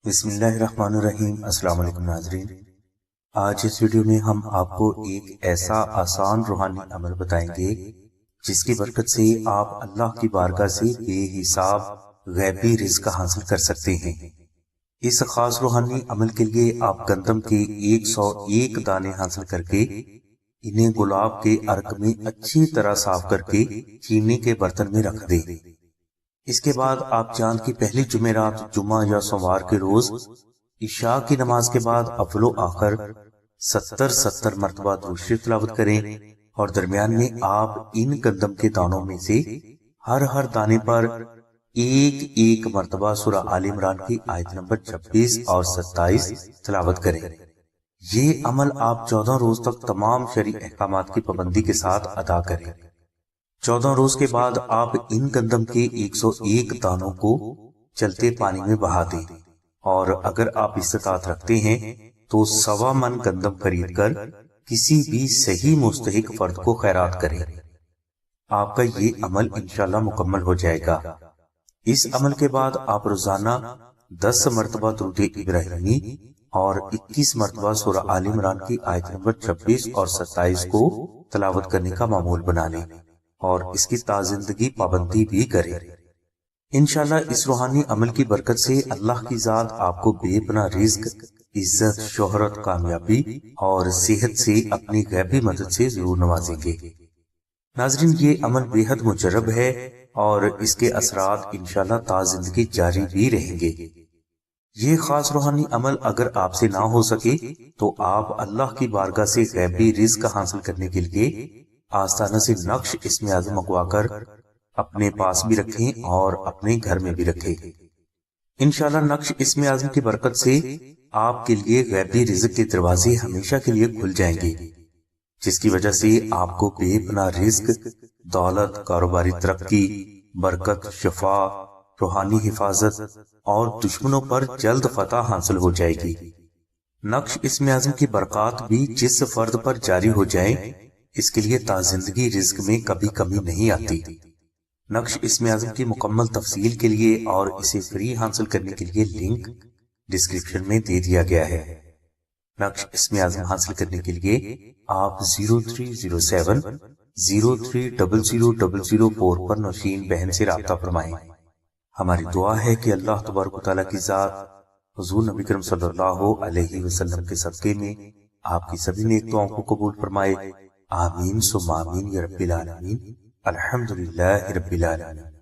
بسم اللہ الرحمن الرحیم۔ السلام علیکم ناظرین، آج اس ویڈیو میں ہم آپ کو ایک ایسا آسان روحانی عمل بتائیں گے جس کی برکت سے آپ اللہ کی بارگاہ سے بے حساب غیبی رزق حاصل کر سکتے ہیں۔ اس خاص روحانی عمل کے لیے آپ گندم کے 101 دانے حاصل کر کے انہیں گلاب کے عرق میں اچھی طرح صاف کر کے چینی کے برتن میں رکھ دیں۔ اس کے بعد آپ چاند کی پہلی جمعرات، جمعہ یا سوموار کے روز عشاء کی نماز کے بعد اول و آخر 70 مرتبہ درود شریف تلاوت کریں، اور درمیان میں آپ ان گندم کے دانوں میں سے ہر دانے پر ایک مرتبہ سورہ آل عمران کی آیت نمبر 26 اور 27 تلاوت کریں۔ یہ عمل آپ 14 روز تک تمام شرعی احکامات کی پابندی کے ساتھ ادا کریں۔ 14 روز کے بعد آپ ان گندم کے 101 دانوں کو چلتے پانی میں بہا دیں، اور اگر آپ استطاعت رکھتے ہیں تو 1.25 من گندم خرید کر کسی بھی صحیح مستحق فرد کو خیرات کریں۔ آپ کا یہ عمل انشاءاللہ مکمل ہو جائے گا۔ اس عمل کے بعد آپ روزانہ 10 مرتبہ درود ابراہیمی اور 21 مرتبہ سورہ آل عمران کی آیت نمبر 26 اور 27 کو تلاوت کرنے کا معمول بنا لیں، اور اس کی تازندگی پابندی بھی کریں۔ انشاءاللہ اس روحانی عمل کی برکت سے اللہ کی ذات آپ کو بے پناہ رزق، عزت، شہرت، کامیابی اور صحت سے اپنی غیبی مدد سے ضرور نوازیں گے۔ ناظرین، یہ عمل بے حد مجرب ہے اور اس کے اثرات انشاءاللہ تازندگی جاری بھی رہیں گے۔ یہ خاص روحانی عمل اگر آپ سے نہ ہو سکے تو آپ اللہ کی بارگاہ سے غیبی رزق حاصل کرنے کے لیے آستانہ سے نقش اسم اعظم منگوا کر اپنے پاس بھی رکھیں اور اپنے گھر میں بھی رکھیں۔ انشاءاللہ نقش اسم اعظم کی برکت سے آپ کے لیے غیبی رزق کے دروازے ہمیشہ کے لیے کھل جائیں گے، جس کی وجہ سے آپ کو بے پناہ رزق، دولت، کاروباری ترقی، برکت، شفا، روحانی حفاظت اور دشمنوں پر جلد فتح حاصل ہو جائے گی۔ نقش اسم اعظم کی برکات بھی جس فرد پر جاری ہو جائیں، اس کے لیے تازندگی رزق میں کبھی کمی نہیں آتی۔ نقش اسم اعظم کی مکمل تفصیل کے لیے اور اسے فری حاصل کرنے کے لیے لنک ڈسکرپشن میں دے دیا گیا ہے۔ نقش اسم اعظم حاصل کرنے کے لیے آپ 0307 03000004 پر نوشین بہن سے رابطہ فرمائیں۔ ہماری دعا ہے کہ اللہ تبارک و تعالیٰ کی ذات حضور نبی کریم صلی اللہ علیہ وسلم کے صدقے میں آپ کی سبھی نیک دعاؤں کو قبول فرمائے۔ آمین ثم آمین یا رب العالمین۔ الحمدللہ رب العالمین۔